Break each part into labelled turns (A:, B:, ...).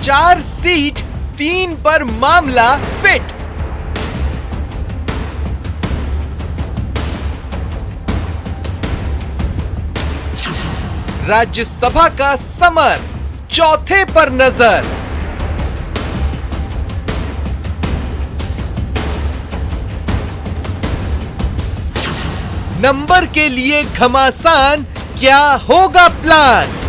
A: 4 seat 3 पर मामला fit. Rajya Sabha का समर चौथे पर नजर। नंबर के लिए घमासान, क्या होगा प्लान?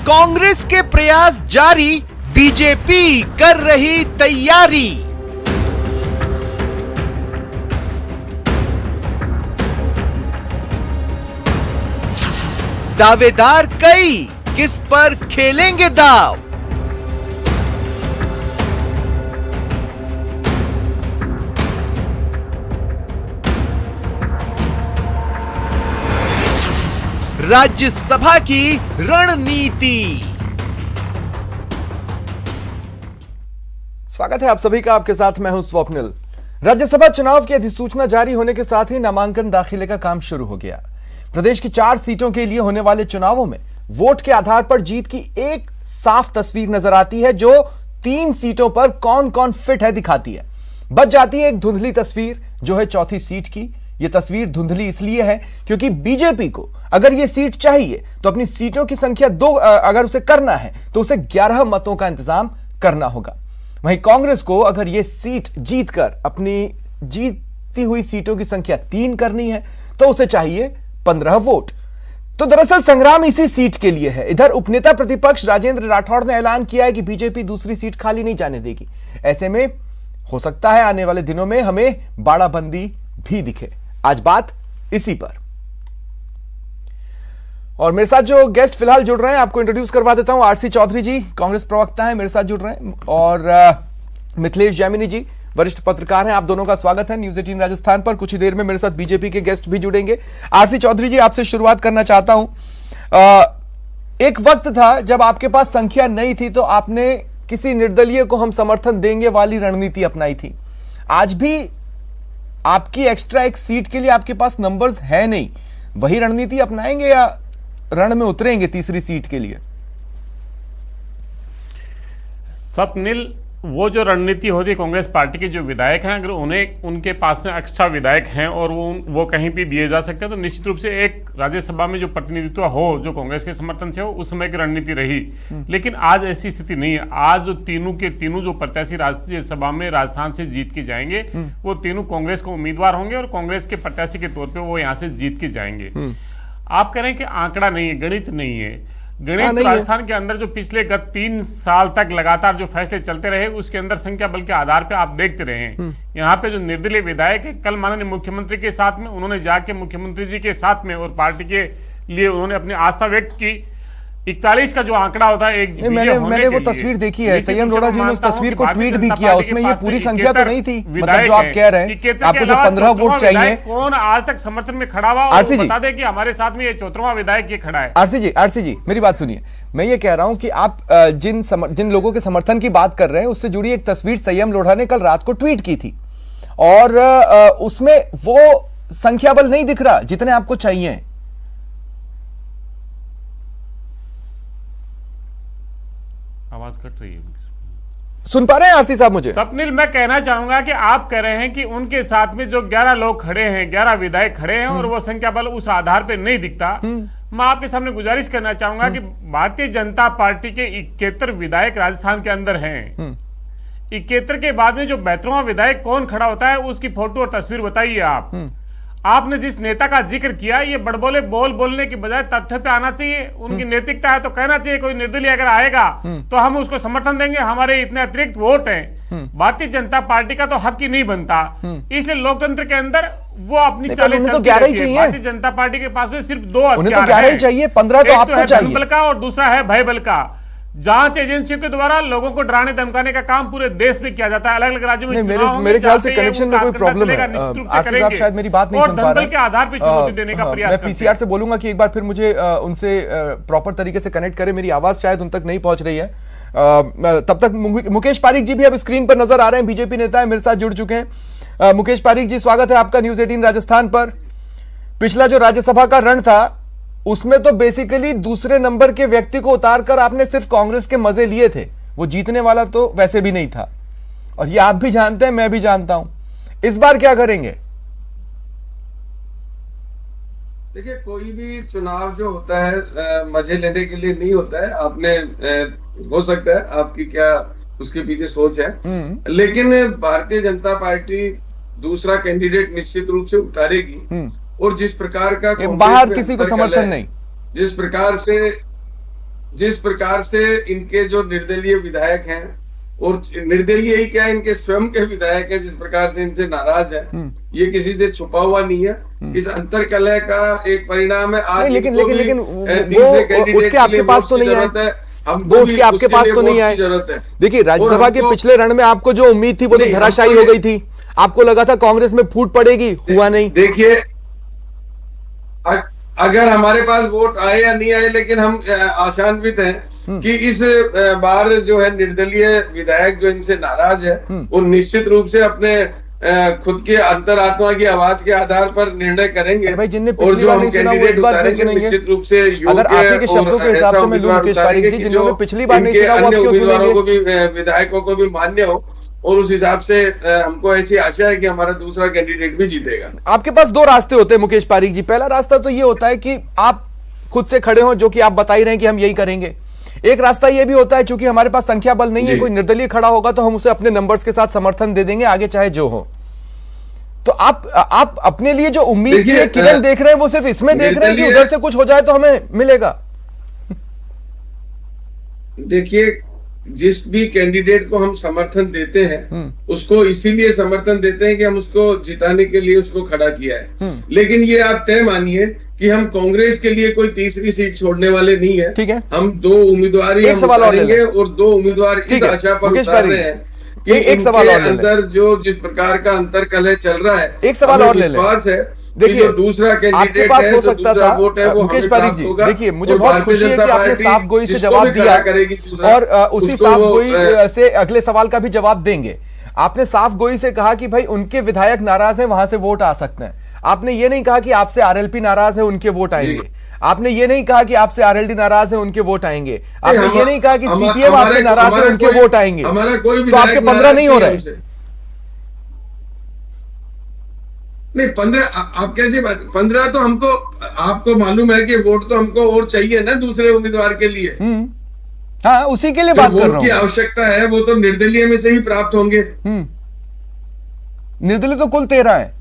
A: कांग्रेस के प्रयास जारी, बीजेपी कर रही तैयारी। दावेदार कई, किस पर खेलेंगे दाव? राज्यसभा की रणनीति।
B: स्वागत है आप सभी का, आपके साथ मैं हूं स्वप्निल। राज्यसभा चुनाव की अधिसूचना जारी होने के साथ ही नामांकन दाखिले का काम शुरू हो गया। प्रदेश की 4 सीटों के लिए होने वाले चुनावों में वोट के आधार पर जीत की एक साफ तस्वीर नजर आती है, जो 3 सीटों पर कौन कौन फिट है दिखाती है। बच जाती है एक धुंधली तस्वीर, जो है चौथी सीट की। यह तस्वीर धुंधली इसलिए है क्योंकि बीजेपी को अगर यह सीट चाहिए तो अपनी सीटों की संख्या 2 अगर उसे करना है तो उसे 11 मतों का इंतजाम करना होगा। वहीं कांग्रेस को अगर यह सीट जीतकर अपनी जीती हुई सीटों की संख्या 3 करनी है तो उसे चाहिए 15 वोट। तो दरअसल संग्राम इसी सीट के लिए है। इधर उपनेता प्रतिपक्ष राजेंद्र राठौड़ ने ऐलान किया है कि बीजेपी दूसरी सीट खाली नहीं जाने देगी। ऐसे में हो सकता है आने वाले दिनों में हमें बाड़ाबंदी भी दिखे। आज बात इसी पर। और मेरे साथ जो गेस्ट फिलहाल जुड़ रहे हैं, आपको इंट्रोड्यूस करवा देता हूं। आरसी चौधरी जी कांग्रेस प्रवक्ता हैं, मेरे साथ जुड़ रहे हैं। और मिथिलेश जैमिनी जी वरिष्ठ पत्रकार हैं। आप दोनों का स्वागत है न्यूज 18 राजस्थान पर। कुछ ही देर में मेरे साथ बीजेपी के गेस्ट भी जुड़ेंगे। आरसी चौधरी जी, आपसे शुरुआत करना चाहता हूं। एक वक्त था जब आपके पास संख्या नहीं थी तो आपने किसी निर्दलीय को हम समर्थन देंगे वाली रणनीति अपनाई थी। आज भी आपकी एक्स्ट्रा एक सीट के लिए आपके पास नंबर्स है नहीं, वही रणनीति अपनाएंगे या रण में उतरेंगे तीसरी सीट के लिए?
C: स्वप्निल, वो जो रणनीति होती है कांग्रेस पार्टी के जो विधायक हैं, अगर उन्हें उनके पास में एक्स्ट्रा विधायक हैं और वो कहीं भी दिए जा सकते हैं तो निश्चित रूप से एक राज्यसभा में जो प्रतिनिधित्व हो जो कांग्रेस के समर्थन से हो, उस समय की रणनीति रही। लेकिन आज ऐसी स्थिति नहीं है। आज जो तीनों के तीनों जो प्रत्याशी राज्यसभा में राजस्थान से जीत के जाएंगे वो तीनों कांग्रेस के उम्मीदवार होंगे और कांग्रेस के प्रत्याशी के तौर पर वो यहाँ से जीत के जाएंगे। आप कह रहे हैं कि आंकड़ा नहीं है, गणित नहीं है। गणित राजस्थान के अंदर जो पिछले गत 3 साल तक लगातार जो फैसले चलते रहे उसके अंदर संख्या बल के आधार पे आप देखते रहे हैं। यहाँ पे जो निर्दलीय विधायक है, कल माननीय मुख्यमंत्री के साथ में उन्होंने जाके मुख्यमंत्री जी के साथ में और पार्टी के लिए उन्होंने अपनी आस्था व्यक्त की। 41 का जो आंकड़ा होता है एक
B: मैंने वो तस्वीर देखी है। संयम रोड़ा जी ने उस तस्वीर को ट्वीट भी किया, उसमें ये पूरी संख्या तो नहीं थी। मतलब जो आप कह रहे हैं आपको जो 15 वोट चाहिए,
C: कौन आज तक समर्थन में खड़ा हुआ और बता दे कि हमारे साथ में ये 14वां विधायक ये खड़ा है।
B: आरसी जी मेरी बात सुनिए। मैं ये कह रहा हूं कि आप जिन लोगों के समर्थन की बात कर रहे हैं उससे जुड़ी एक तस्वीर संयम लोढ़ा ने कल रात को ट्वीट की थी और उसमें वो संख्या बल नहीं दिख रहा जितने आपको चाहिए।
C: आवाज कट रही है,
B: सुन पा रहे हैं आरसी साहब मुझे?
C: स्वप्निल, मैं कहना चाहूंगा कि आप कह रहे हैं कि उनके साथ में जो 11 लोग खड़े हैं, 11 विधायक खड़े हैं और वो संख्या बल उस आधार पे नहीं दिखता। मैं आपके सामने गुजारिश करना चाहूंगा कि भारतीय जनता पार्टी के 71 विधायक राजस्थान के अंदर हैं। 71 के बाद में जो 72वां विधायक कौन खड़ा होता है उसकी फोटो और तस्वीर बताइए आप। आपने जिस नेता का जिक्र किया, ये बड़बोले बोलने की बजाय तथ्य पे आना चाहिए। उनकी नैतिकता है तो कहना चाहिए कोई निर्दलीय अगर आएगा तो हम उसको समर्थन देंगे, हमारे इतने अतिरिक्त वोट हैं। भारतीय जनता पार्टी का तो हक ही नहीं बनता। इसलिए लोकतंत्र के अंदर वो अपनी चालें
B: तो 11 ही चाहिए।
C: भारतीय जनता पार्टी के पास में सिर्फ 2
B: उन्हें तो 11 ही चाहिए, 15 तो आपको चाहिए।
C: बल का और दूसरा है भय बल का। जांच एजेंसियों के द्वारा लोगों को डराने धमकाने का काम पूरे देश में किया जाता है। अलग अलग राज्यों में
B: मेरे ख्याल से कनेक्शन में कोई प्रॉब्लम है। आरसी साहब शायद मेरी बात नहीं सुन पा रहे हैं।
C: के आधार पर चुनौती देने का प्रयास
B: मैं पीसीआर से बोलूंगा कि एक बार फिर मुझे उनसे प्रॉपर तरीके से कनेक्ट करें। मेरी आवाज शायद उन तक नहीं पहुंच रही है। तब तक मुकेश पारीक जी भी अब स्क्रीन पर नजर आ रहे हैं, बीजेपी नेता है, मेरे साथ जुड़ चुके हैं। मुकेश पारीक जी, स्वागत है आपका न्यूज 18 राजस्थान पर। पिछला जो राज्यसभा का रण था उसमें तो बेसिकली दूसरे नंबर के व्यक्ति को उतारकर आपने सिर्फ कांग्रेस के मजे लिए थे, वो जीतने वाला तो वैसे भी नहीं था, और ये आप भी जानते हैं, मैं भी जानता हूं। इस बार क्या करेंगे?
D: देखिए, कोई भी चुनाव जो होता है मजे लेने के लिए नहीं होता है। आपने हो सकता है आपकी क्या उसके पीछे सोच है, लेकिन भारतीय जनता पार्टी दूसरा कैंडिडेट निश्चित रूप से उतारेगी। और जिस प्रकार का
B: बाहर किसी को समर्थन नहीं,
D: जिस प्रकार से इनके जो निर्दलीय विधायक हैं, और निर्दलीय ही क्या, इनके स्वयं के विधायक हैं, जिस प्रकार से इनसे नाराज है, ये किसी से छुपा हुआ नहीं है। इस अंतर कलह का एक परिणाम है। आज
B: लेकिन वो उठ के आपके पास तो नहीं आए, वो उठ के आपके पास तो नहीं आए। देखिए, राज्यसभा के पिछले रण में आपको जो उम्मीद थी वो तो धराशायी हो गई थी। आपको लगा था कांग्रेस में फूट पड़ेगी, हुआ नहीं।
D: देखिए, अगर हमारे पास वोट आए या नहीं आए, लेकिन हम आशान्वित हैं कि इस बार जो है निर्दलीय विधायक जो इनसे नाराज है, वो निश्चित रूप से अपने खुद के अंतरात्मा की आवाज के आधार पर निर्णय करेंगे।
B: भाई, जिनने
D: और जो हम कैंडिडेट उतारेंगे निश्चित रूप से
B: अगर आप के शब्दों के हिसाब से मैं लूं मुकेश पारीक जी, जिन्होंने पिछली बार नहीं सुना वो अब क्यों
D: उम्मीदवारों को भी, विधायकों को भी मान्य हो, और उस हिसाब से हमको ऐसी आशा है कि हमारा दूसरा कैंडिडेट भी जीतेगा।
B: आपके पास दो रास्ते होते हैं मुकेश पारीक जी। पहला रास्ता तो ये होता है कि आप खुद से खड़े हो, जो कि आप बता ही रहे हैं कि हम यही करेंगे। एक रास्ता ये भी होता है, चूंकि हमारे पास संख्या बल नहीं है, कोई निर्दलीय खड़ा होगा तो हम उसे अपने नंबर्स के साथ समर्थन दे देंगे, आगे चाहे जो हो। तो आप अपने लिए जो उम्मीद की किरण देख रहे हैं वो सिर्फ इसमें देख रहे हैं कि उधर से कुछ हो जाए तो हमें मिलेगा?
D: देखिए, जिस भी कैंडिडेट को हम समर्थन देते हैं उसको इसीलिए समर्थन देते हैं कि हम उसको जिताने के लिए उसको खड़ा किया है। लेकिन ये आप तय मानिए कि हम कांग्रेस के लिए कोई तीसरी सीट छोड़ने वाले नहीं है।
B: ठीक है,
D: हम दो उम्मीदवार ही उतारेंगे, और दो उम्मीदवार इस आशा पर उतार रहे हैं कि
B: एक सवाल और
D: अंदर जो जिस प्रकार का अंतर कलह चल रहा है,
B: एक सवाल और
D: विश्वास है।
B: देखिए,
D: दूसरा कैंडिडेट
B: पास हो सकता था मुकेश पारीक जी। देखिए, मुझे बहुत खुशी है कि आपने साफ गोई से जवाब दिया, और उसी साफ गोई से अगले सवाल का भी जवाब देंगे। आपने साफ गोई से कहा कि भाई उनके विधायक नाराज हैं, वहां से वोट आ सकते हैं। आपने ये नहीं कहा कि आपसे आरएलपी नाराज है, उनके वोट आएंगे। आपने ये नहीं कहा कि आपसे आरएलडी नाराज है, उनके वोट आएंगे। आपने ये नहीं कहा कि सीपीएम आपसे नाराज है, उनके वोट आएंगे। तो आपके 15 नहीं हो रहे?
D: नहीं, 15 आप कैसे बात? 15 तो हमको, आपको मालूम है कि वोट तो हमको और चाहिए ना दूसरे उम्मीदवार के लिए।
B: हाँ, उसी के लिए बात कर रहा हूं।
D: की आवश्यकता है वो तो निर्दलीय में से ही प्राप्त होंगे।
B: निर्दलीय तो कुल 13 है,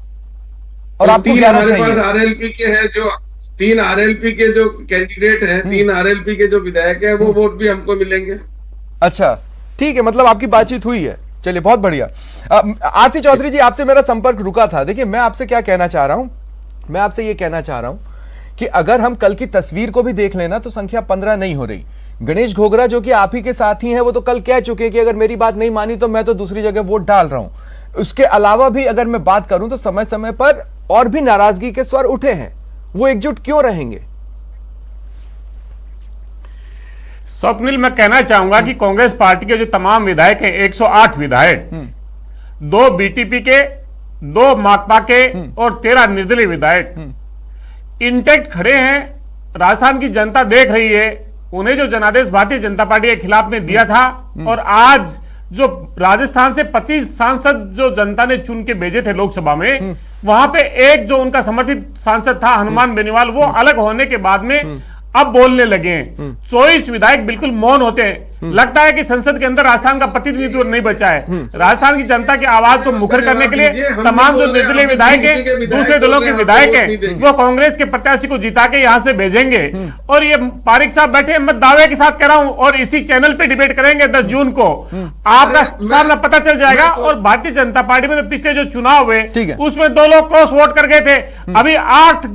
B: और आपको
D: 3
B: 11
D: हमारे
B: चाहिए।
D: पास आरएलपी के हैं, जो 3 आरएलपी के जो कैंडिडेट हैं, 3 आरएलपी के जो विधायक हैं, वो वोट भी हमको मिलेंगे।
B: अच्छा, ठीक है, मतलब आपकी बातचीत हुई है। चलिए, बहुत बढ़िया। आरसी चौधरी जी, आपसे मेरा संपर्क रुका था। देखिए, मैं आपसे क्या कहना चाह रहा हूं, मैं आपसे ये कहना चाह रहा हूं कि अगर हम कल की तस्वीर को भी देख लेना तो संख्या 15 नहीं हो रही। गणेश घोगरा जो कि आप ही के साथी हैं, वो तो कल कह चुके कि अगर मेरी बात नहीं मानी तो मैं तो दूसरी जगह वोट डाल रहा हूं। उसके अलावा भी अगर मैं बात करूं तो समय समय पर और भी नाराजगी के स्वर उठे हैं। वो एकजुट क्यों रहेंगे?
C: स्वप्निल, मैं कहना चाहूंगा कि कांग्रेस पार्टी के जो तमाम विधायक हैं, 108 विधायक, 2 बीटीपी के, 2 माकपा के और 13 निर्दलीय विधायक इंटैक्ट खड़े हैं। राजस्थान की जनता देख रही है। उन्हें जो जनादेश भारतीय जनता पार्टी के खिलाफ में दिया था, और आज जो राजस्थान से 25 सांसद जो जनता ने चुन के भेजे थे लोकसभा में, वहां पे एक जो उनका समर्थित सांसद था हनुमान बेनीवाल, वो अलग होने के बाद में अब बोलने लगे हैं। 24 विधायक बिल्कुल मौन होते हैं। लगता है कि संसद के अंदर राजस्थान का प्रतिनिधित्व नहीं बचा है। राजस्थान की जनता की आवाज को मुखर करने के लिए तमाम जो निर्दलीय विधायक हैं, दूसरे दलों के विधायक हैं, वो कांग्रेस के प्रत्याशी को जिता के यहां से भेजेंगे। और ये पारीक साहब बैठे, मैं दावे के साथ कह रहा हूं, और इसी चैनल पे डिबेट करेंगे 10 जून को। आपका सामना पता चल जाएगा। और भारतीय जनता पार्टी में पिछले जो चुनाव हुए उसमें 2 लोग क्रॉस वोट कर गए थे। अभी 8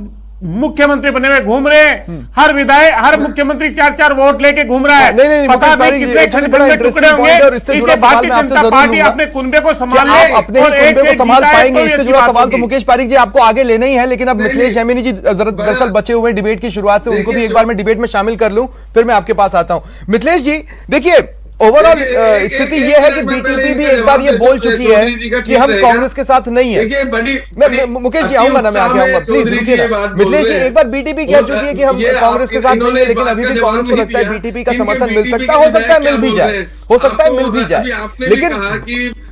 C: मुख्यमंत्री बने हुए घूम रहे हैं। हर विधायक, हर मुख्यमंत्री 4-4 वोट लेके घूम रहा है।
B: नहीं,
C: पता नहीं कितने खंड में टुकड़े होंगे। इसलिए भारतीय जनता पार्टी अपने कुनबे को संभाल ले,
B: अपने कुनबे को संभाल पाएंगे। इससे जुड़ा सवाल तो मुकेश पारीक जी आपको आगे लेना ही है, लेकिन अब मिथिलेश जैमिनी जी दरअसल बचे हुए डिबेट की शुरुआत से, उनको भी एक बार मैं डिबेट में शामिल कर लूं, फिर मैं आपके पास आता हूं। मिथिलेश जी, देखिए, ओवरऑल
D: देखिए,
B: स्थिति
D: एक-
B: ये है
D: एक
B: कि
D: मिनट
B: बीटीपी
D: पहले
B: भी
D: इनका
B: एक बार ये
D: जवाब
B: बोल
D: देते
B: चुकी
D: चौधरी जी का
B: है कि
D: ठीक
B: हम
D: रहेगा।
B: कांग्रेस के साथ नहीं है।
D: देखिए
B: मुकेश जी आऊंगा ना, मैं आगे आऊंगा, प्लीज रुकिए ना। मिथिलेश जी, एक बार बीटीपी कह चुकी है कि हम कांग्रेस के साथ नहीं है, लेकिन अभी भी कांग्रेस को लगता है बीटीपी का समर्थन मिल सकता है, हो सकता है मिल भी जाए, हो सकता है मिल भी जाए। लेकिन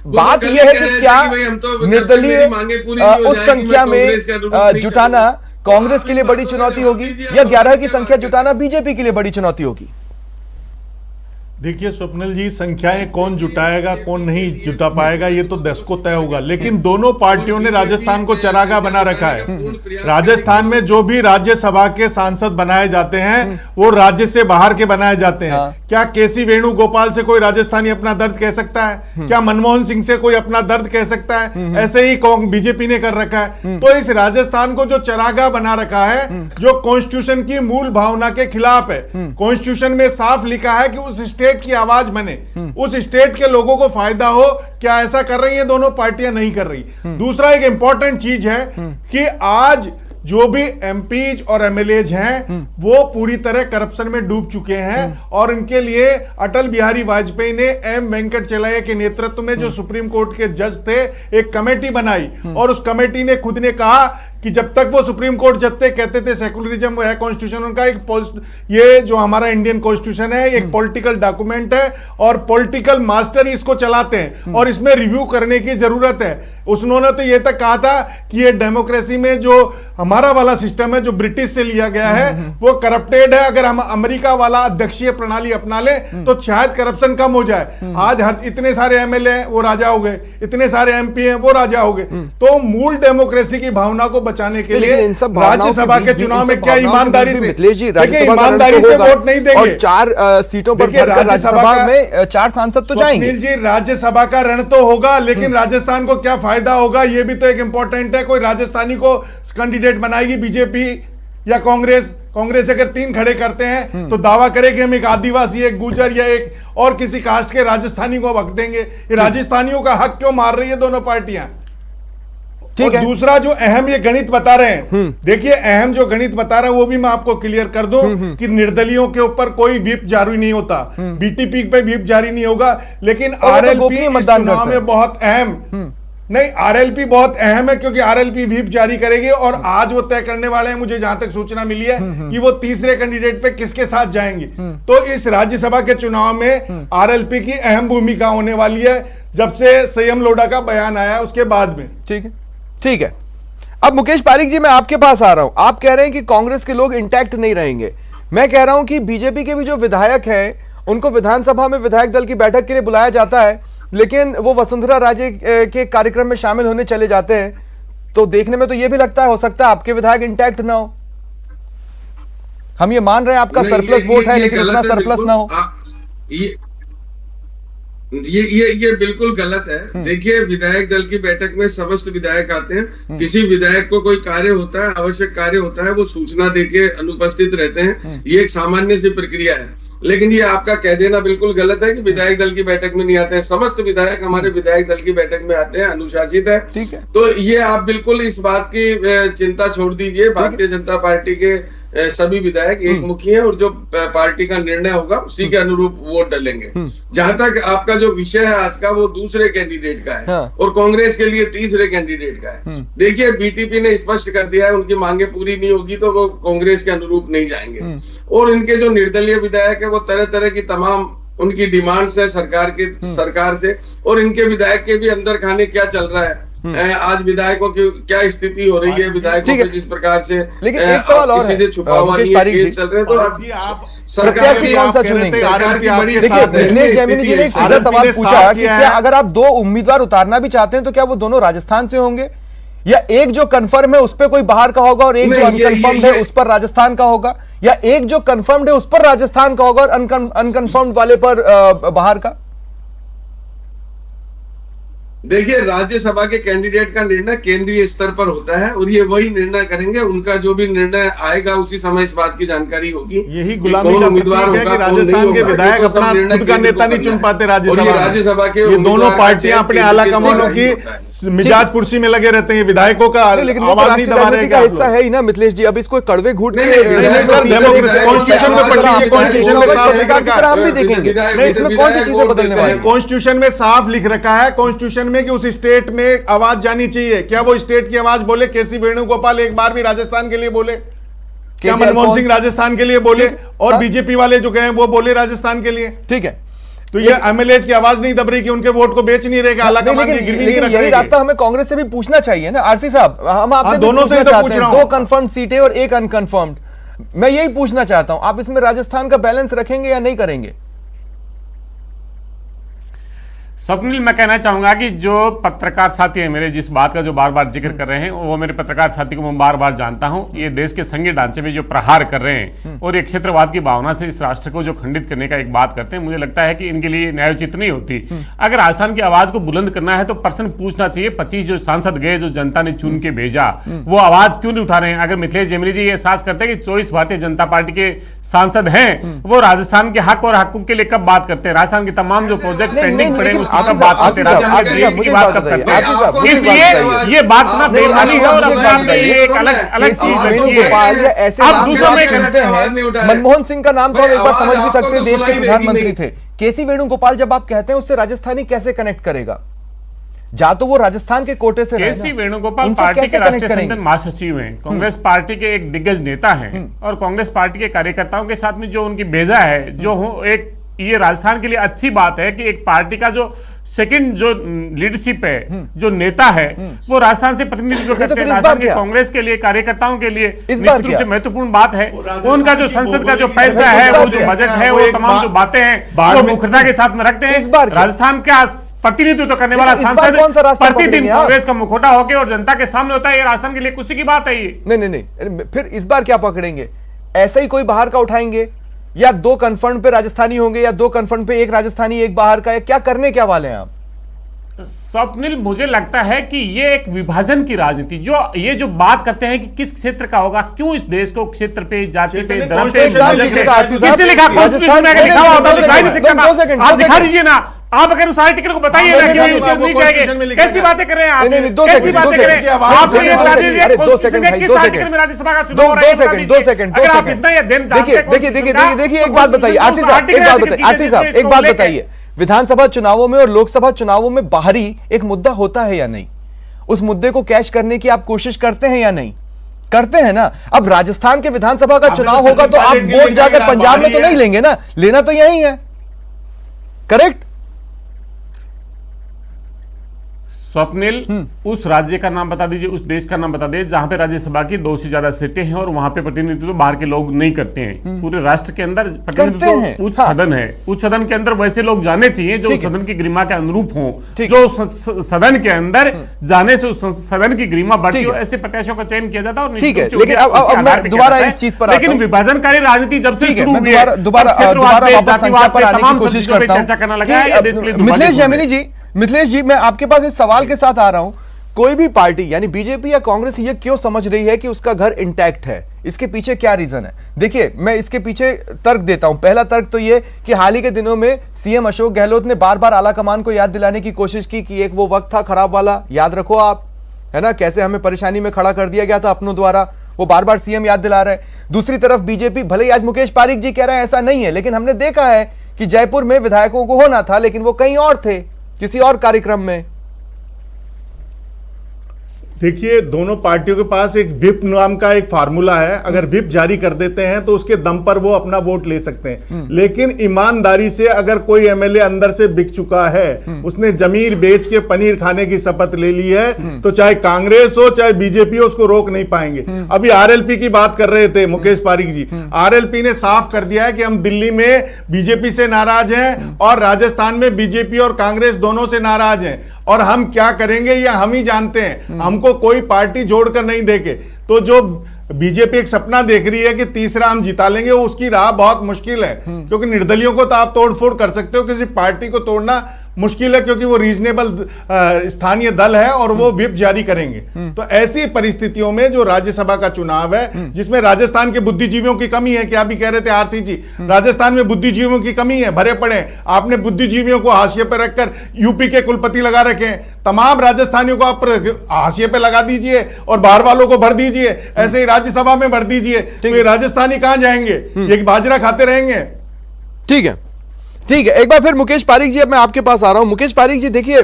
B: बात यह है कि क्या निर्दलीय उस संख्या में जुटाना कांग्रेस के लिए बड़ी चुनौती होगी, या 11 की संख्या जुटाना बीजेपी के लिए बड़ी चुनौती होगी?
E: देखिए स्वप्निल जी, संख्याएं कौन जुटाएगा कौन नहीं जुटा पाएगा ये तो 10 को तय होगा, लेकिन दोनों पार्टियों ने राजस्थान को चरागा बना रखा है। राजस्थान में जो भी राज्यसभा के सांसद बनाए जाते हैं वो राज्य से बाहर के बनाए जाते हैं। क्या केसी वेणुगोपाल से कोई राजस्थानी अपना दर्द कह सकता है? क्या मनमोहन सिंह से कोई अपना दर्द कह सकता है? ऐसे ही बीजेपी ने कर रखा है। तो इस राजस्थान को जो चरागा बना रखा है, जो कॉन्स्टिट्यूशन की मूल भावना के खिलाफ है, कॉन्स्टिट्यूशन में साफ लिखा है कि उस स्टेट की आवाज बने, उस स्टेट के लोगों को फायदा हो, क्या ऐसा कर रही है दोनों पार्टियां? नहीं कर रही। दूसरा एक इंपॉर्टेंट चीज है कि आज जो भी एमपीज और एमएलएज हैं वो पूरी तरह करप्शन में डूब चुके हैं, और इनके लिए अटल बिहारी वाजपेयी ने एम वेंकटचलैया के नेतृत्व में जो सुप्रीम कोर्ट के जज थे एक कमेटी बनाई, और उस कमेटी ने खुद ने कहा कि जब तक वो सुप्रीम कोर्ट जजते कहते थे सेकुलरिज्म है कॉन्स्टिट्यूशन उनका एक, ये जो हमारा इंडियन कॉन्स्टिट्यूशन है एक पॉलिटिकल डॉक्यूमेंट है और पॉलिटिकल मास्टर ही इसको चलाते हैं और इसमें रिव्यू करने की जरूरत है। उन्होंने तो ये तक कहा था कि ये डेमोक्रेसी में जो हमारा वाला सिस्टम है जो ब्रिटिश से लिया गया है वो करप्टेड है, अगर हम अमेरिका वाला अध्यक्षीय प्रणाली अपना ले तो शायद करप्शन कम हो जाए। आज हर इतने सारे एमएलए हैं वो राजा हो गए, इतने सारे एमपी हैं वो राजा हो गए। तो मूल डेमोक्रेसी की भावना को बचाने के लिए राज्यसभा के चुनाव में क्या ईमानदारी से, देखिए ईमानदारी से वोट नहीं देंगे,
B: और 4 सीटों पर राज्यसभा में 4 सांसद तो जाएंगे।
E: जी राज्यसभा का रण तो होगा, लेकिन राजस्थान को क्या फायदा होगा ये भी तो एक इंपॉर्टेंट है। कोई राजस्थानी को कैंडिडेट बनाएगी बीजेपी या कांग्रेस? कांग्रेस अगर 3 खड़े करते हैं तो दावा करे कि हम एक आदिवासी, एक गुर्जर या एक और किसी कास्ट के राजस्थानी को हक देंगे। ये राजस्थानियों का हक क्यों मार रही है दोनों पार्टियां? ठीक है। दूसरा जो अहम ये गणित बता रहे हैं, देखिए अहम जो गणित बता रहे हैं वो भी मैं आपको क्लियर कर दूं कि निर्दलियों के ऊपर कोई व्हिप जारी नहीं होता, बीटीपी पे व्हिप जारी नहीं होगा, लेकिन आरएलपी चुनाव में बहुत अहम नहीं, आरएलपी बहुत अहम है क्योंकि आरएलपी व्हिप जारी करेगी और आज वो तय करने वाले हैं, मुझे जहां तक सूचना मिली है कि वो तीसरे कैंडिडेट पे किसके साथ जाएंगे। तो इस राज्यसभा के चुनाव में आरएलपी की अहम भूमिका होने वाली है जब से संयम लोढ़ा का बयान आया उसके बाद में।
B: ठीक है, ठीक है। अब मुकेश पारीक जी मैं आपके पास आ रहा हूं। आप कह रहे हैं कि कांग्रेस के लोग इंटैक्ट नहीं रहेंगे, मैं कह रहा हूं कि बीजेपी के भी जो विधायक हैं उनको विधानसभा में विधायक दल की बैठक के लिए बुलाया जाता है, लेकिन वो वसुंधरा राजे के कार्यक्रम में शामिल होने चले जाते हैं। तो देखने में तो ये भी लगता है हो सकता है आपके विधायक इंटैक्ट ना हो। हम ये मान रहे हैं आपका सरप्लस वोट है, लेकिन उतना सरप्लस ना हो।
D: ये बिल्कुल गलत है। देखिए विधायक दल की बैठक में समस्त विधायक आते हैं, किसी विधायक को कोई कार्य होता है, आवश्यक कार्य होता है, वो सूचना देके अनुपस्थित रहते हैं, ये एक सामान्य सी प्रक्रिया है। लेकिन ये आपका कह देना बिल्कुल गलत है कि विधायक दल की बैठक में नहीं आते हैं। समस्त विधायक हमारे विधायक दल की बैठक में आते हैं, अनुशासित है।
B: ठीक है।
D: तो ये आप बिल्कुल इस बात की चिंता छोड़ दीजिए। भारतीय जनता पार्टी के सभी विधायक एक मुखी हैं और जो पार्टी का निर्णय होगा उसी के अनुरूप वोट डालेंगे। जहां तक आपका जो विषय है आज का वो दूसरे कैंडिडेट का है और कांग्रेस के लिए तीसरे कैंडिडेट का है। देखिए बीटीपी ने स्पष्ट कर दिया है उनकी मांगे पूरी नहीं होगी तो वो कांग्रेस के अनुरूप नहीं जाएंगे। और इनके जो निर्दलीय विधायक है वो तरह तरह की तमाम उनकी डिमांड्स है सरकार से, और इनके विधायक के भी अंदर खाने क्या चल रहा है, आज विधायकों की क्या स्थिति हो रही है, विधायकों के जिस प्रकार से
B: लेकिन एक सवाल और है,
D: छुपा हुआ केस चल रहे हैं, तो
E: आप
B: प्रत्याशी कौन सा चुनेंगे?
D: सरकार की बड़ी
B: देखिए दिनेश जैमिनी जी ने एक सीधा सवाल पूछा कि क्या अगर आप 2 उम्मीदवार उतारना भी चाहते हैं तो क्या वो दोनों राजस्थान से होंगे, या एक जो कंफर्म है उस पर कोई बाहर का होगा और एक जो अनकंफर्म्ड है उस पर राजस्थान का होगा, या एक जो कंफर्म्ड है उस पर राजस्थान का होगा और अनकंफर्म्ड वाले पर बाहर का?
D: देखिए, राज्यसभा के कैंडिडेट का निर्णय केंद्रीय स्तर पर होता है और ये वही निर्णय करेंगे। उनका जो भी निर्णय आएगा उसी समय इस बात की जानकारी होगी।
E: यही गुलामी का उम्मीदवार है कि राजस्थान के विधायक अपना खुद का नेता नहीं चुन पाते राज्यसभा में। ये दोनों पार्टियां अपने आला कमानों की मिजाज कुर्सी में लगे रहते हैं, विधायकों का
B: लेकिन
E: आवाज नहीं दबा रहे
B: का हिस्सा है ही ना मिथिलेश जी। अब इसको कड़वे घूट के
E: कॉन्स्टिट्यूशन में पढ़ लीजिए, कॉन्स्टिट्यूशन में साफ लिख रखा है।
B: हम भी देखेंगे इसमें कौन सी चीजें बदलने वाली।
E: कॉन्स्टिट्यूशन में साफ लिख रखा है, कॉन्स्टिट्यूशन में कि उस स्टेट में आवाज जानी चाहिए। क्या वो स्टेट की आवाज बोले? केसी वेणुगोपाल एक बार भी राजस्थान के लिए बोले? क्या मनमोहन सिंह राजस्थान के लिए बोले? और बीजेपी वाले जो गए वो बोले राजस्थान के लिए?
B: ठीक है,
E: तो ये एमएलए की आवाज नहीं दब रही कि उनके वोट को बेच नहीं रहेगा,
B: यही रास्ता हमें कांग्रेस से भी पूछना चाहिए ना आरसी साहब। हम आपसे
E: दोनों से तो पूछ रहा हूं,
B: 2 कंफर्म सीटें और 1 अनकंफर्म्ड। मैं यही पूछना चाहता हूं, आप इसमें राजस्थान का बैलेंस रखेंगे या नहीं करेंगे?
C: स्वप्निल, मैं कहना चाहूंगा कि जो पत्रकार साथी है मेरे, जिस बात का जो बार बार जिक्र कर रहे हैं, वो मेरे पत्रकार साथी को मैं बार बार जानता हूं। ये देश के संघीय ढांचे में जो प्रहार कर रहे हैं और एक क्षेत्रवाद की भावना से इस राष्ट्र को जो खंडित करने का एक बात करते हैं, मुझे लगता है कि इनके लिए न्यायोचित नहीं होती। अगर राजस्थान की आवाज को बुलंद करना है तो प्रश्न पूछना चाहिए, 25 जो सांसद गए, जो जनता ने चुन के भेजा, वो आवाज क्यों नहीं उठा रहे हैं? अगर मिथिलेश जेमनी जी ये एहसास करते हैं कि 24 भारतीय जनता पार्टी के सांसद हैं, वो राजस्थान के हक और हकूक के लिए कब बात करते हैं? राजस्थान के तमाम जो प्रोजेक्ट पेंडिंग पड़े हैं उसकी कब बात करते हैं? इसलिए ये बात ना बेमानी है और एक अलग चीज है।
B: आप दूसरों में करते हैं। मनमोहन सिंह का नाम तो हम एक बार समझ भी सकते हैं, देश के प्रधानमंत्री थे। केसी वेणुगोपाल जब आप कहते हैं उससे राजस्थानी कैसे कनेक्ट करेगा? जा तो वो राजस्थान के कोटे से
C: केसी वेणुगोपाल पार्टी के राष्ट्रीय संगठन महासचिव हैं, कांग्रेस पार्टी के एक दिग्गज नेता हैं और कांग्रेस पार्टी के कार्यकर्ताओं के साथ में जो उनकी भेजा है, जो एक ये राजस्थान के लिए अच्छी बात है कि एक पार्टी का जो सेकंड जो लीडरशिप है, जो नेता है, वो राजस्थान से प्रतिनिधित्व करते हैं। राजस्थान के कांग्रेस के लिए, कार्यकर्ताओं के लिए निश्चित रूप से महत्वपूर्ण बात है। उनका जो संसद का जो पैसा है, वो जो बजट है, वो तमाम जो बातें हैं, वो मुखरता के साथ में रखते हैं। राजस्थान का प्रतिनिधित्व करने वाला सांसद प्रतिदिन कांग्रेस का मुखौटा होकर और जनता के सामने होता है। ये राजस्थान के लिए खुशी की बात है। ये
B: नहीं, फिर इस बार क्या पकड़ेंगे? ऐसा ही कोई बाहर का उठाएंगे या 2 कन्फर्म पे राजस्थानी होंगे या 2 कन्फर्म पे 1 राजस्थानी 1 बाहर का? या क्या करने क्या वाले हैं आप?
C: स्वप्निल, मुझे लगता है कि ये एक विभाजन की राजनीति, ये जो बात करते हैं कि किस क्षेत्र का होगा, क्यों इस देश को क्षेत्र पे, जाति पे, धर्म पे किसने लिखा? कॉन्स्टिट्यूशन में लिखा हुआ होता तो दिखाई नहीं सकता। आप दिखा दीजिए ना, आप अगर उस आर्टिकल को बताइए ना कि नहीं जाएंगे। कैसी बातें कर रहे हैं आप? कैसी बातें कर रहे हैं आप? ये बता दीजिए किस आर्टिकल में राज्यसभा का चुनाव हो रहा है?
B: 2 सेकंड।
C: अगर आप इतना ये दिन जानते हैं,
B: देखिए एक बात बताइए आरसी साहब, एक बात बताइए। विधानसभा चुनावों में और लोकसभा चुनावों में बाहरी एक मुद्दा होता है या नहीं? उस मुद्दे को कैश करने की आप कोशिश करते हैं या नहीं? करते हैं ना। अब राजस्थान के विधानसभा का चुनाव होगा तो आप वोट जाकर पंजाब में तो नहीं लेंगे ना, लेना तो यही है, करेक्ट?
C: स्वप्निल, उस राज्य का नाम बता दीजिए, उस देश का नाम बता दीजिए जहां पे राज्यसभा की 2 से ज्यादा सीटें हैं और वहां पे प्रतिनिधित्व तो बाहर के लोग नहीं करते हैं। पूरे राष्ट्र के अंदर प्रतिनिधित्व उच्च सदन है। उच्च सदन के अंदर वैसे लोग जाने चाहिए जो सदन की गरिमा के अनुरूप हो, जो सदन के अंदर जाने से सदन की गरिमा बढ़ती हो, ऐसे प्रत्याशियों का चयन किया जाता है।
B: लेकिन अब मैं दोबारा इस चीज पर,
C: लेकिन विभाजनकारी राजनीति जब से शुरू हुई है,
B: दोबारा वापस संख्या पर आने की कोशिश करता हूं।
C: चर्चा करना लगा है
B: मिथिलेश जी, मैं आपके पास इस सवाल के साथ आ रहा हूं। कोई भी पार्टी यानी बीजेपी या कांग्रेस ये क्यों समझ रही है कि उसका घर इंटैक्ट है? इसके पीछे क्या रीजन है? देखिए, मैं इसके पीछे तर्क देता हूं। पहला तर्क तो ये कि हाल ही के दिनों में सीएम अशोक गहलोत ने बार बार आला कमान को याद दिलाने की कोशिश की कि एक वो वक्त था खराब वाला, याद रखो आप, है ना, कैसे हमें परेशानी में खड़ा कर दिया गया था अपनों द्वारा। वो बार बार सीएम याद दिला रहे हैं। दूसरी तरफ बीजेपी, भले ही आज मुकेश पारीक जी कह रहे हैं ऐसा नहीं है, लेकिन हमने देखा है कि जयपुर में विधायकों को होना था लेकिन वो कहीं और थे, किसी और कार्यक्रम में।
E: देखिए, दोनों पार्टियों के पास एक व्हिप नाम का एक फार्मूला है। अगर व्हिप जारी कर देते हैं तो उसके दम पर वो अपना वोट ले सकते हैं। लेकिन ईमानदारी से अगर कोई एमएलए अंदर से बिक चुका है, उसने जमीर बेच के पनीर खाने की शपथ ले ली है, तो चाहे कांग्रेस हो चाहे बीजेपी हो, उसको रोक नहीं पाएंगे। अभी आरएलपी की बात कर रहे थे मुकेश पारीक जी। आरएलपी ने साफ कर दिया है कि हम दिल्ली में बीजेपी से नाराज हैं और राजस्थान में बीजेपी और कांग्रेस दोनों से नाराज हैं, और हम क्या करेंगे ये हम ही जानते हैं। हमको कोई पार्टी जोड़कर नहीं देके। तो जो बीजेपी एक सपना देख रही है कि तीसरा हम जिता लेंगे, उसकी राह बहुत मुश्किल है, क्योंकि निर्दलियों को तो आप तोड़फोड़ कर सकते हो, किसी पार्टी को तोड़ना मुश्किल है, क्योंकि वो रीजनेबल स्थानीय दल है और वो व्हिप जारी करेंगे। तो ऐसी परिस्थितियों में जो राज्यसभा का चुनाव है, जिसमें राजस्थान के बुद्धिजीवियों की कमी है, क्या भी कह रहे थे आरसी जी, राजस्थान में बुद्धिजीवियों की कमी है, भरे पड़े। आपने बुद्धिजीवियों को हाशिए पर रखकर यूपी के कुलपति लगा रखे हैं। तमाम राजस्थानियों को आप हाशिए पे लगा दीजिए और बाहर वालों को भर दीजिए, ऐसे ही राज्यसभा में भर दीजिए, तो ये राजस्थानी कहां जाएंगे? ये बाजरा खाते रहेंगे।
B: ठीक है, ठीक है। एक बार फिर मुकेश पारीक जी, अब मैं आपके पास आ रहा हूं। मुकेश पारीक जी, देखिए,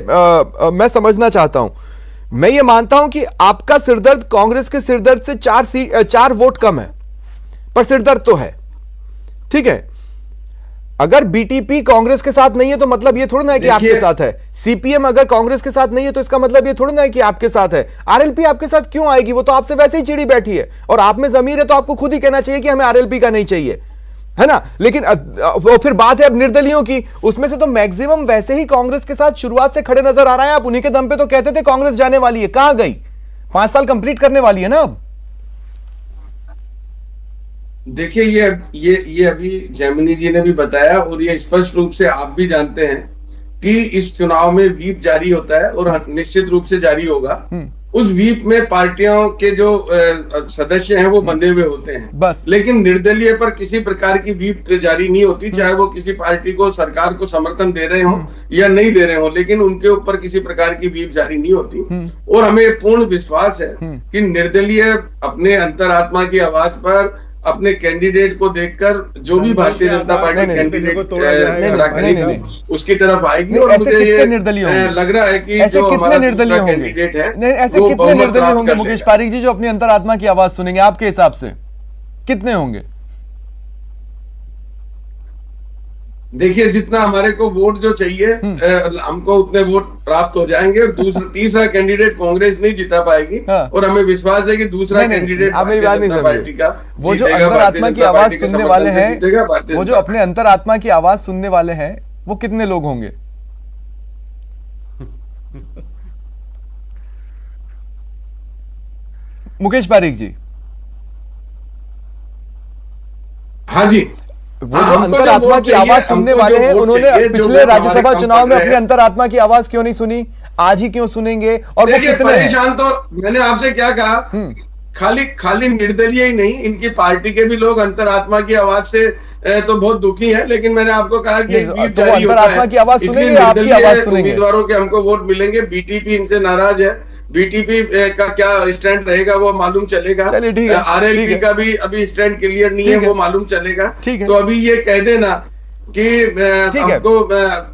B: मैं समझना चाहता हूं, मैं ये मानता हूं कि आपका सिरदर्द कांग्रेस के सिरदर्द से 4 वोट कम है, पर सिरदर्द तो है, ठीक है। अगर बीटीपी कांग्रेस के साथ नहीं है तो मतलब ये थोड़ा ना है कि आपके साथ है। सीपीएम अगर कांग्रेस के साथ नहीं है तो इसका मतलब ये थोड़ा ना है कि आपके साथ है। आरएलपी आपके साथ क्यों आएगी? वो तो आपसे वैसे ही चिड़ी बैठी है, और आप में जमीर है तो आपको खुद ही कहना चाहिए कि हमें आरएलपी का नहीं चाहिए, है ना। लेकिन वो फिर बात है अब निर्दलियों की, उसमें से तो मैक्सिमम वैसे ही कांग्रेस के साथ शुरुआत से खड़े नजर आ रहा है। आप उन्हीं के दम पे तो कहते थे कांग्रेस जाने वाली है, कहां गई? 5 साल कंप्लीट करने वाली है ना अब।
D: देखिए, ये अभी जैमिनी जी ने भी बताया, और ये स्पष्ट रूप से आप भी जानते हैं कि इस चुनाव में व्हीप जारी होता है और निश्चित रूप से जारी होगा। उस व्हीप में पार्टियों के जो सदस्य हैं वो बंधे हुए होते हैं,
B: बस।
D: लेकिन निर्दलीय पर किसी प्रकार की व्हीप जारी नहीं होती, चाहे वो किसी पार्टी को, सरकार को समर्थन दे रहे हो या नहीं दे रहे हो, लेकिन उनके ऊपर किसी प्रकार की व्हीप जारी नहीं होती। और हमें पूर्ण विश्वास है कि निर्दलीय अपने अंतरात्मा की आवाज पर, अपने कैंडिडेट को देखकर, जो भी भारतीय जनता पार्टी कैंडिडेट खड़ा करेगी उसकी तरफ आएगी। और मुझे ये लग रहा है कि जो हमारा दूसरा कैंडिडेट है,
B: ऐसे कितने निर्दलीय होंगे मुकेश पारीक जी जो अपनी अंतरात्मा की आवाज सुनेंगे? आपके हिसाब से कितने होंगे?
D: देखिए, जितना हमारे को वोट जो चाहिए, हमको उतने वोट प्राप्त हो जाएंगे। और तीसरा कैंडिडेट कांग्रेस नहीं जिता पाएगी। और हमें विश्वास है कि दूसरा कैंडिडेट
B: भारतीय जनता पार्टी का, वो जो अंतरात्मा की आवाज सुनने वाले हैं, वो जो अपने अंतरात्मा की आवाज सुनने वाले हैं, वो कितने लोग होंगे? मुकेश पारीक जी।
D: हाँ जी,
B: वो जो अंतरात्मा की आवाज सुनने वाले हैं, उन्होंने पिछले राज्यसभा चुनाव में अपनी अंतरात्मा की आवाज क्यों नहीं सुनी? आज ही क्यों सुनेंगे? और वो कितने
D: परेशान? तो मैंने आपसे क्या कहा, खाली निर्दलीय ही नहीं, इनकी पार्टी के भी लोग अंतरात्मा की आवाज से तो बहुत दुखी हैं। लेकिन मैंने आपको कहा कि
B: अंतरात्मा की आवाज सुनेंगे, आपकी आवाज सुनेंगे,
D: उम्मीदवारों के हमको वोट मिलेंगे। बीटीपी इनसे नाराज है, बीटीपी का क्या स्टैंड रहेगा वो मालूम चलेगा। आरएलपी का भी अभी स्टैंड क्लियर नहीं है, वो मालूम चलेगा। तो अभी ये कह देना कि हमको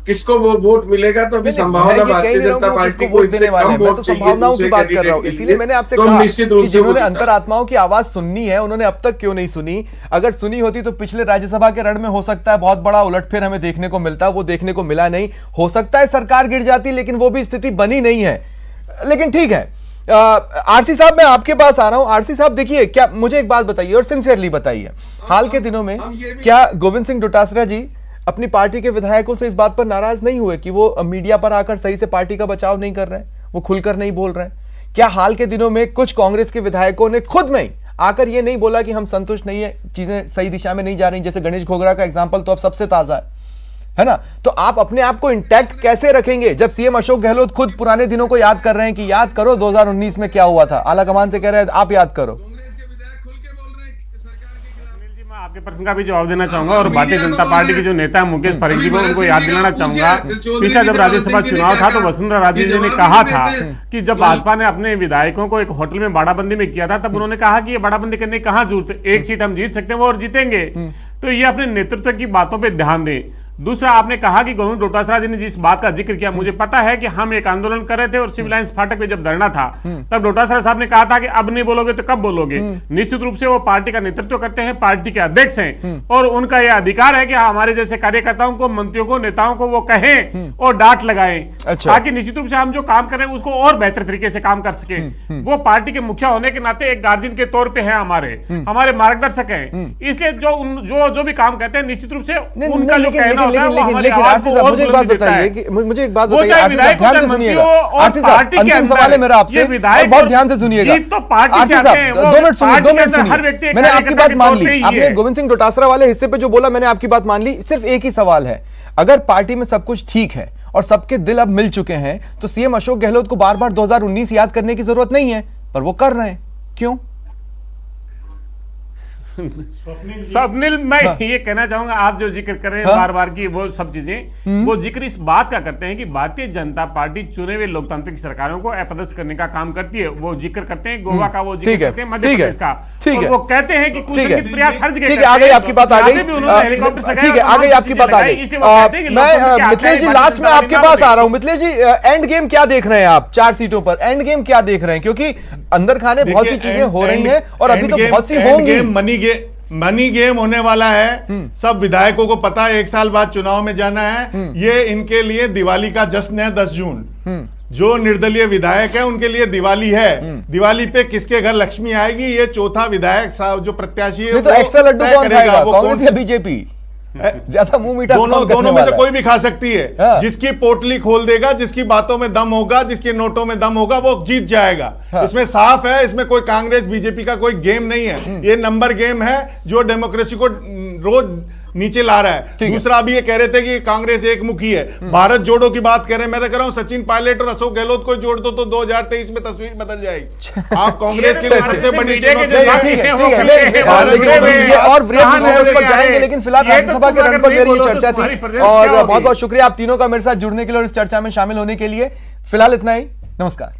D: किसको वो वोट मिलेगा, तो अभी संभावना भारतीय जनता पार्टी को इससे कम वोट चाहिए।
B: संभावनाओं की बात कर रहा हूं, इसीलिए मैंने आपसे कहा कि जिन्होंने अंतरात्माओं की आवाज सुननी है, उन्होंने अब तक क्यों नहीं सुनी? अगर सुनी होती तो पिछले राज्यसभा के रण में हो सकता है बहुत बड़ा उलटफेर हमें देखने को मिलता, वो देखने को मिला नहीं। हो सकता है सरकार गिर जाती, लेकिन वो भी स्थिति बनी नहीं है। लेकिन ठीक है, आरसी साहब, मैं आपके पास आ रहा हूं। आरसी साहब, देखिए, क्या मुझे एक बात बताइए और सिंसियरली बताइए, हाल के दिनों में क्या गोविंद सिंह डोटासरा जी अपनी पार्टी के विधायकों से इस बात पर नाराज नहीं हुए कि वो मीडिया पर आकर सही से पार्टी का बचाव नहीं कर रहे हैं, वो खुलकर नहीं बोल रहे हैं? क्या हाल के दिनों में कुछ कांग्रेस के विधायकों ने खुद में आकर ये नहीं बोला कि हम संतुष्ट नहीं है, चीजें सही दिशा में नहीं जा रही? जैसे गणेश घोगरा का एग्जाम्पल तो अब सबसे ताजा है ना। तो आप अपने आप को इंटैक्ट कैसे रखेंगे जब सीएम अशोक गहलोत खुद पुराने दिनों को याद कर रहे हैं कि याद करो 2019 में क्या हुआ था? आला कमान से कह रहे हैं आप याद करो।
C: आपके प्रश्न का भी जवाब देना चाहूंगा, और भारतीय जनता पार्टी के जो नेता है मुकेश पारीक जी को उनको याद दिलाना चाहूंगा, पिछला जब राज्यसभा चुनाव था तो वसुंधरा राजे जी ने कहा था कि जब भाजपा ने अपने विधायकों को एक होटल में बाड़ाबंदी में किया था, तब उन्होंने कहा कि ये बाड़ाबंदी करने की कहां जरूरत है, एक सीट हम जीत सकते हैं वो और जीतेंगे। तो ये अपने नेतृत्व की बातों पर ध्यान दें। दूसरा, आपने कहा कि गोविंद डोटासरा जी ने जिस बात का जिक्र किया, मुझे पता है कि हम एक आंदोलन कर रहे थे और सिविल लाइंस फाटक पे जब धरना था तब डोटासरा साहब ने कहा था कि अब नहीं बोलोगे तो कब बोलोगे। निश्चित रूप से वो पार्टी का नेतृत्व करते हैं, पार्टी के अध्यक्ष हैं, और उनका यह अधिकार है कि हमारे जैसे कार्यकर्ताओं को, मंत्रियों को, नेताओं को वो कहें और डांट लगाएं, ताकि निश्चित रूप से हम जो काम कर रहे हैं उसको और बेहतर तरीके से काम कर सके। वो पार्टी के मुखिया होने के नाते एक गार्जियन के तौर पर है, हमारे मार्गदर्शक हैं, इसलिए जो भी काम करते हैं निश्चित रूप से उनका जो कहना होता है वो हमारे
B: आरसी साहब, मुझे एक बात बताइए, मुझे एक बात बताइए आरसी साहब, ध्यान से सुनिएगा। आरसी साहब, अंतिम सवाल है मेरा आपसे, और बहुत ध्यान से सुनिएगा। आरसी साहब, 2 मिनट सुनिए, 2 मिनट सुनिए। मैंने आपकी बात मान ली, आपने गोविंद सिंह डोटासरा वाले हिस्से पे जो बोला मैंने आपकी बात मान ली। सिर्फ एक ही सवाल है, अगर पार्टी में सब कुछ ठीक है और सबके दिल अब मिल चुके हैं, तो सीएम अशोक गहलोत को बार बार 2019 याद करने की जरूरत नहीं है, पर वो कर रहे हैं। क्यों?
C: स्वप्निल, मैं ये कहना चाहूंगा, आप जो जिक्र कर रहे हैं बार बार की वो सब चीजें, वो जिक्र इस बात का करते हैं कि भारतीय जनता पार्टी चुने हुए लोकतांत्रिक सरकारों को अपदस्थ करने का काम करती है। वो जिक्र करते हैं गोवा का, वो जिक्र करते हैं मध्य प्रदेश का, और वो कहते हैं कि कुछ प्रयास हर जगह।
B: ठीक है, आ गई आपकी बात, आ गई। ठीक है, आ गई आपकी बात, आ गई। मैं मिथिलेश जी लास्ट में आपके पास आ रहा हूं। मिथिलेश जी, एंड गेम क्या देख रहे हैं आप 4 सीटों पर? एंड गेम क्या देख रहे हैं? क्योंकि अंदर खाने बहुत सी चीजें हो रही हैं और अभी तो बहुत सी होंगी।
E: मनी गेम होने वाला है। सब विधायकों को पता है 1 साल बाद चुनाव में जाना है। ये इनके लिए दिवाली का जश्न है 10 जून। जो निर्दलीय विधायक है उनके लिए दिवाली है। दिवाली पे किसके घर लक्ष्मी आएगी, ये चौथा विधायक जो प्रत्याशी है,
B: तो एक्स्ट्रा लड्डू कौन खाएगा, कांग्रेस या बीजेपी? ज्यादा मुंह मीठा
E: दोनों में से कोई भी खा सकती है। जिसकी पोटली खोल देगा, जिसकी बातों में दम होगा, जिसके नोटों में दम होगा, वो जीत जाएगा। इसमें साफ है, इसमें कोई कांग्रेस बीजेपी का कोई गेम नहीं है। ये नंबर गेम है जो डेमोक्रेसी को रोज नीचे ला रहा है। दूसरा, अभी ये कह रहे थे कि कांग्रेस एक मुखी है, भारत जोड़ो की बात कर रहे हैं। मैं तो कह रहा हूं सचिन पायलट और अशोक गहलोत को जोड़ दो तो 2023 में तस्वीर बदल जाएगी। आप कांग्रेस के लिए सबसे बड़ी
B: और जाएंगे, लेकिन फिलहाल राज्यसभा के रन पर मेरी ये चर्चा थी। और बहुत बहुत शुक्रिया आप तीनों का मेरे साथ जुड़ने के लिए और इस चर्चा में शामिल होने के लिए। फिलहाल इतना ही, नमस्कार।